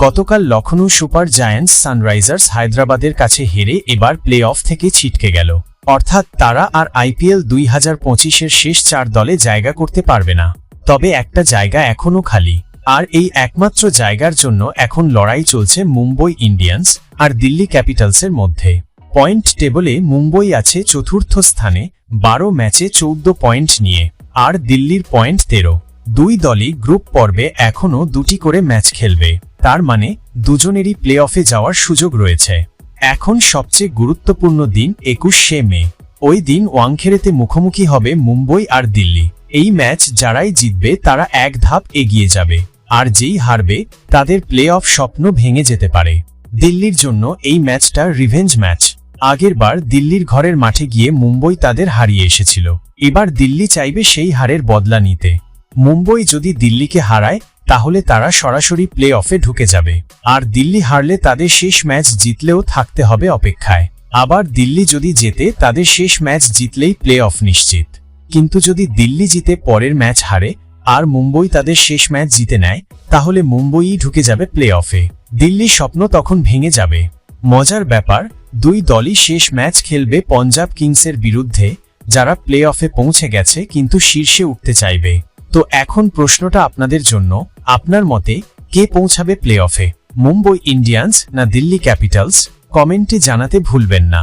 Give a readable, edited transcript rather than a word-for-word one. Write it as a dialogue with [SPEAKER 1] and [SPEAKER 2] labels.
[SPEAKER 1] গতকাল Lucknow super giants Sunrisers হায়দ্রাবাদের কাছে হেরে এবার প্লে অফ থেকে ছিটকে গেল। অর্থাৎ তারা আর IPL 2025-এর শেষ 4 দলে জায়গা করতে পারবে না। তবে একটা জায়গা এখনও খালি, আর এই একমাত্র জায়গার জন্য এখন লড়াই চলছে মুম্বই ইন্ডিয়ান্স আর দিল্লি ক্যাপিটালসের মধ্যে। পয়েন্ট টেবলে মুম্বই আছে চতুর্থ স্থানে 12 ম্যাচে 14 পয়েন্ট নিয়ে, আর দিল্লির পয়েন্ট 13। দুই দলই গ্রুপ পর্বে এখনও 2টি করে ম্যাচ খেলবে, তার মানে দুজনেরই প্লে অফে যাওয়ার সুযোগ রয়েছে। এখন সবচেয়ে গুরুত্বপূর্ণ দিন 21শে মে। ওই দিন ওয়াংখেড়েতে মুখোমুখি হবে মুম্বই আর দিল্লি। এই ম্যাচ যারাই জিতবে তারা এক ধাপ এগিয়ে যাবে, আর যেই হারবে তাদের প্লে অফ স্বপ্ন ভেঙে যেতে পারে। দিল্লির জন্য এই ম্যাচটা রিভেঞ্জ ম্যাচ। আগেরবার দিল্লির ঘরের মাঠে গিয়ে মুম্বই তাদের হারিয়ে এসেছিল, এবার দিল্লি চাইবে সেই হারের বদলা নিতে। মুম্বই যদি দিল্লিকে হারায় তাহলে তারা সরাসরি প্লে অফে ঢুকে যাবে, আর দিল্লি হারলে তাদের শেষ ম্যাচ জিতলেও থাকতে হবে অপেক্ষায়। আবার দিল্লি যদি জেতে তাদের শেষ ম্যাচ জিতলেই প্লে অফ নিশ্চিত। কিন্তু যদি দিল্লি জিতে পরের ম্যাচ হারে আর মুম্বই তাদের শেষ ম্যাচ জিতে নেয়, তাহলে মুম্বইই ঢুকে যাবে প্লে অফে। দিল্লির স্বপ্ন তখন ভেঙে যাবে। মজার ব্যাপার, দুই দলই শেষ ম্যাচ খেলবে পঞ্জাব কিংসের বিরুদ্ধে, যারা প্লে অফে পৌঁছে গেছে কিন্তু শীর্ষে উঠতে চাইবে। তো এখন প্রশ্নটা আপনাদের জন্য, আপনার মতে কে পৌঁছাবে প্লে অফে, মুম্বই ইন্ডিয়ান্স না দিল্লি ক্যাপিটালস? কমেন্টে জানাতে ভুলবেন না।